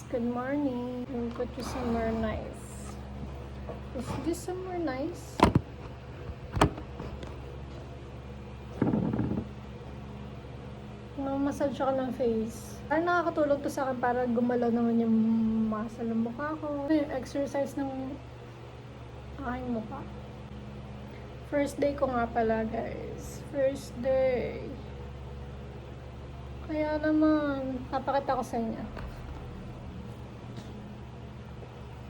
Good morning. We'll go to somewhere nice. Is this somewhere nice? Massage ako ng face. Parang nakakatulong to sa akin para gumalaw naman yung muscle ng mukha ko. Yung exercise ng aking mukha. First day ko nga pala, guys. First day. Kaya naman, papakita ko sa inyo.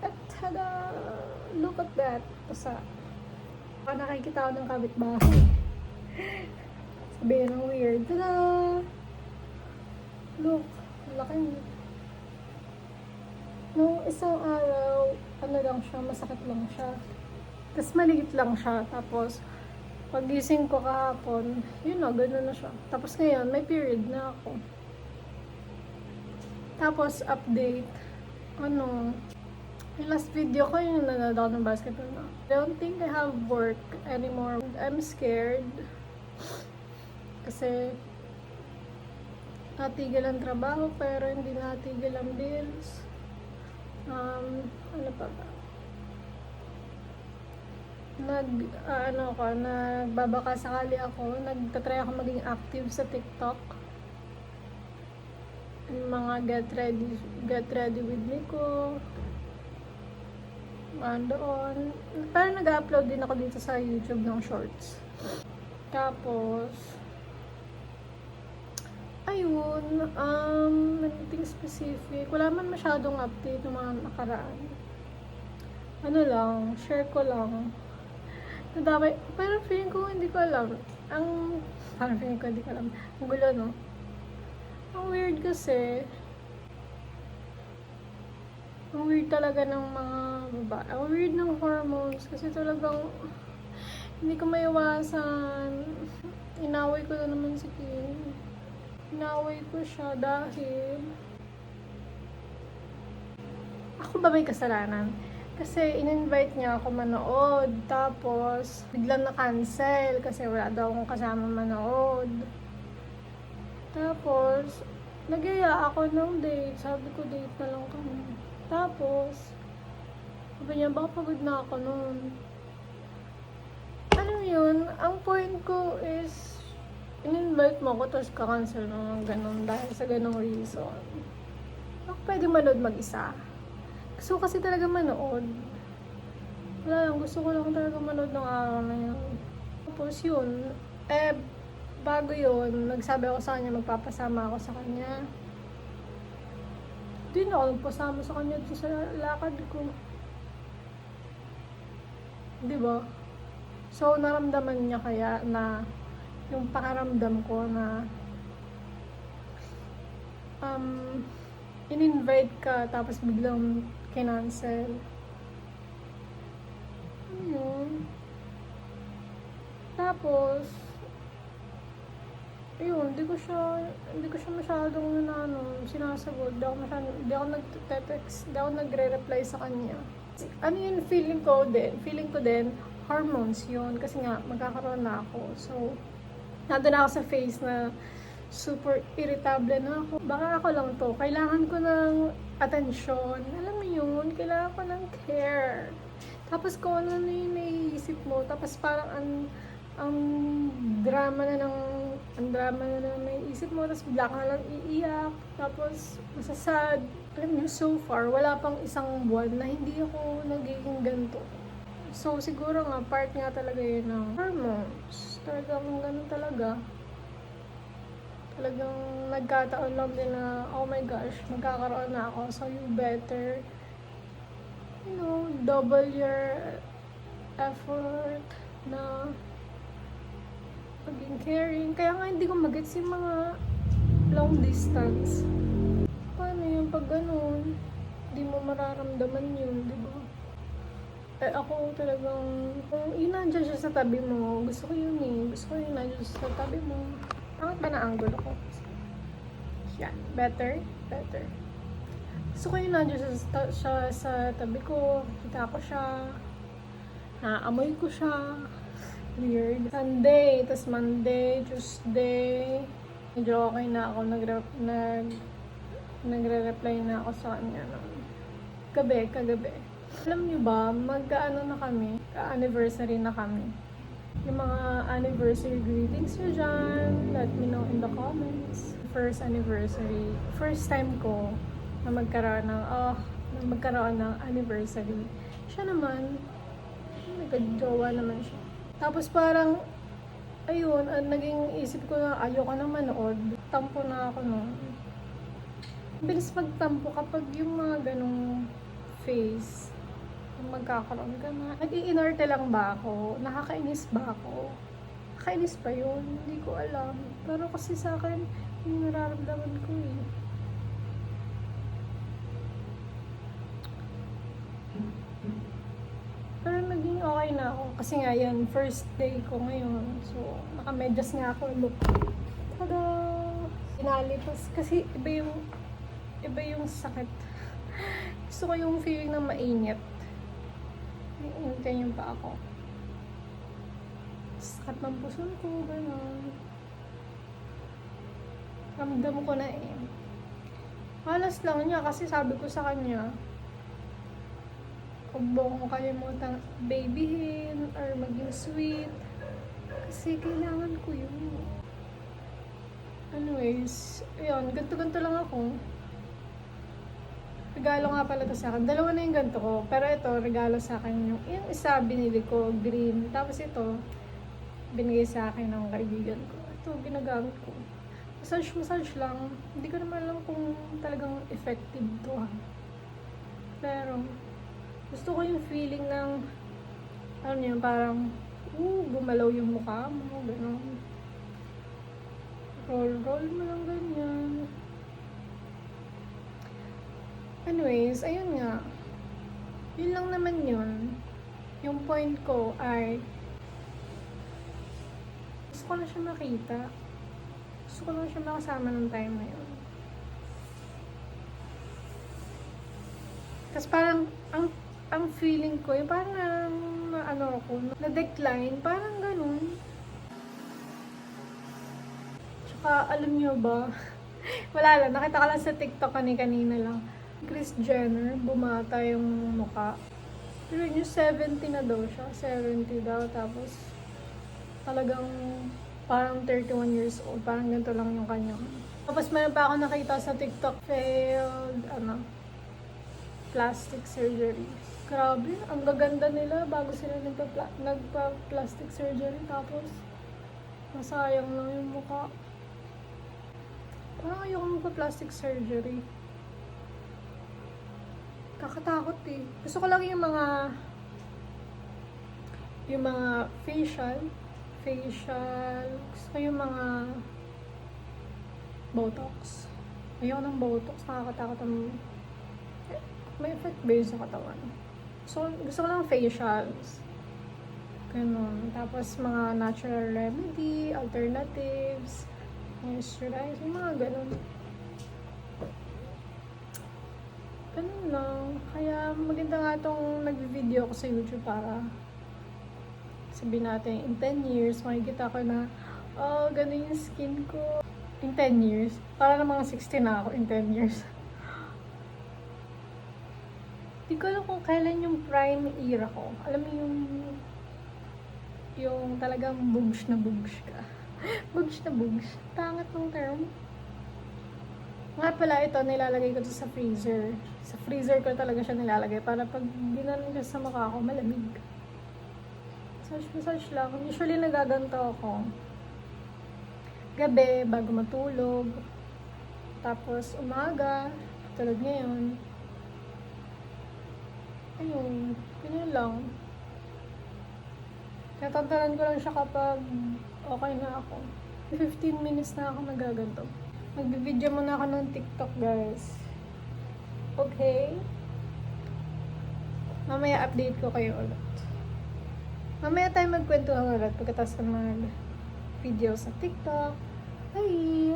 At tada! Look at that. Pasa. Baka nakikita ko ng kapitbahay. Sabihin ng weird. Tada! Look, laki niya. Nung isang araw, ano lang siya, masakit lang siya. Tapos maliit lang siya. Tapos, pagising ko kahapon, yun na, gano'n na siya. Tapos ngayon, may period na ako. Tapos, update. Yung last video ko, yung nanonood ako ng basketball na. I don't think I have work anymore. I'm scared. Kasi, natigil ang trabaho, pero hindi natigil ang bills. Ano pa ba? Nagbabaka sakali ako, nagtatry ako maging active sa TikTok. Yung mga get ready with me ko. Doon. Parang nag-upload din ako dito sa YouTube ng shorts. Tapos, ayun, anything specific. Wala man masyadong update ng mga nakaraan. Ano lang, share ko lang. Nadamay, parang feeling ko hindi ko alam. Parang feeling ko hindi ko alam. Ang gulo, no? Ang weird kasi, ang weird talaga ng mga babae. Ang weird ng hormones kasi talagang hindi ko maiwasan. Inaway ko na naman si Kim. Inaway ko siya dahil ako ba may kasalanan? Kasi in-invite niya ako manood, tapos biglang na-cancel kasi wala daw akong kasama manood. Tapos, nagyaya ako ng date. Sabi ko, date na lang kami. Tapos, sabi niya, baka pagod na ako noon. Alam yun, ang point ko is, in-invite mo ako, tapos ka-cancel naman ganun dahil sa ganung reason. Ako pwede manood mag-isa. Gusto ko kasi talaga manood. Wala lang, gusto ko lang talaga manood ng araw na yun. Tapos yun, bago yun, nagsabi ako sa kanya, magpapasama ako sa kanya. Hindi na ako nagpasama sa kanya dito sa lakad ko. Diba? So, naramdaman niya kaya na yung pakaramdam ko na in-invite ka tapos biglang kinancel. Ayun. Tapos ayun, hindi ko siya masyadong sinasagot. Hindi ako nag-text, hindi ako nagre-reply sa kanya. Ano yun, feeling ko din, hormones yun. Kasi nga, magkakaroon na ako. So, nandun ako sa phase na super irritable na ako. Baka ako lang to. Kailangan ko ng atensyon. Alam mo yun, kailangan ko ng care. Tapos kung ano na yung naiisip mo, tapos parang ang drama na ng naiisip mo, tapos bigla ka lang iiyak, tapos masasad. Alam mo, so far, wala pang isang buwan na hindi ako nagiging ganito. So, siguro nga, part nga talaga yun ng hormones. Talagang ganun talaga. Talagang nagkataon lang din na, oh my gosh, magkakaroon na ako. So, you better, double your effort na maging caring. Kaya nga hindi ko magets yung mga long distance. Paano yung pag ganun? Hindi mo mararamdaman yun, di ba? Ako talagang, kung nandiyan siya sa tabi mo, gusto ko yun eh. Gusto ko yung nandiyan siya sa tabi mo. Bakit ba na-angle ako? Yan. Better? Better. Gusto ko yung nandiyan siya sa tabi ko. Kita ko siya. Naamoy ko siya. Weird. Sunday, tas Monday, Tuesday. Medyo okay na ako. nagre-reply na ako sa kanya ng kagabi. Alam niyo ba, mag-ano na kami, anniversary na kami. Yung mga anniversary greetings nyo dyan, let me know in the comments. First anniversary, first time ko na magkaroon ng anniversary. Siya naman, nagka-jowa naman siya. Tapos parang, ayun, naging isip ko na ayoko na manood. Tampo na ako noon. Bilis magtampo kapag yung mga ganong face, yung magkakaroon ka na. Nag-iinarte lang ba ako? Nakakainis ba ako? Nakakainis pa yun? Hindi ko alam. Pero kasi sa akin, yung nararamdaman ko eh. Pero naging okay na ako. Kasi nga yan, first day ko ngayon. So, nakamedyas nga ako. Look. Tada! Pinalipas. Kasi iba yung sakit. Gusto ko yung feeling na mainit. Iinitin yung pa ako. Sakit ng puson ko, gano'n. Ramdam ko na eh. Malas lang niya kasi sabi ko sa kanya, huwag mo kong kalimutan babyhin or maging sweet. Kasi kailangan ko yun. Anyways, ayun, ganto-ganto lang ako. Regalo nga pala to sa akin. Dalawa na yung ganito ko. Pero ito, regalo sa akin yung isa binili ko, green. Tapos ito, binigay sa akin ng kaibigan ko. Ito, ginagamit ko. Massage lang. Hindi ko naman alam kung talagang effective to ha. Pero, gusto ko yung feeling ng, ano yun, parang, gumalaw yung mukha mo, gano'n. Roll mo lang ganyan. Anyways, ayun nga. Yun lang naman yun. Yung point ko ay gusto ko na siya makita. Gusto ko lang siya makasama ng time na yun. Tapos parang ang feeling ko, yung parang ano ako, na-decline, parang ganun. Tsaka alam nyo ba, wala lang, nakita ka lang sa TikTok kanina lang. Kris Jenner, bumata yung mukha. Pero yung 70 na daw siya, 70 daw, tapos talagang parang 31 years old, parang ganito lang yung kanya. Tapos mayroon pa ako nakita sa TikTok, failed, plastic surgery. Grabe, ang gaganda nila bago sila nagpa-plastic surgery, tapos masayang lang yung mukha. Parang ayoko magpa-plastic surgery. Kakatakot eh. Gusto ko lang yung mga facial. Gusto ko yung mga Botox. Ayoko ng Botox. Nakakatakot ang may effect ba yun sa katawan. So, gusto ko lang facials. Ganun. Tapos mga natural remedy, alternatives, moisturize, yung mga ganun. Ganun lang. Kaya maganda nga itong nag-video ko sa YouTube para sabihin natin, in 10 years, makikita ko na, ganun yung skin ko. In 10 years. Para na mga 60 na ako in 10 years. Hindi ko alam kung kailan yung prime era ko. Alam mo yung talagang bugs na bugs ka. Bugs na bugs. Pangat ng term. Nga pala ito, nilalagay ko ito sa freezer. Sa freezer ko talaga siya nilalagay para pag ginanon ko sa mukha ko, malamig. Massage lang. Usually nagaganto ako. Gabi, bago matulog. Tapos umaga, tulad ngayon. Ayun, ganyan lang. Natantaran ko lang siya kapag okay na ako. 15 minutes na ako nagaganto. Magbibideo muna ako ng TikTok, guys. Okay? Mamaya update ko kayo ulit. Mamaya tayo magkwentuhan ulit pagkatapos ng mga video sa TikTok. Bye!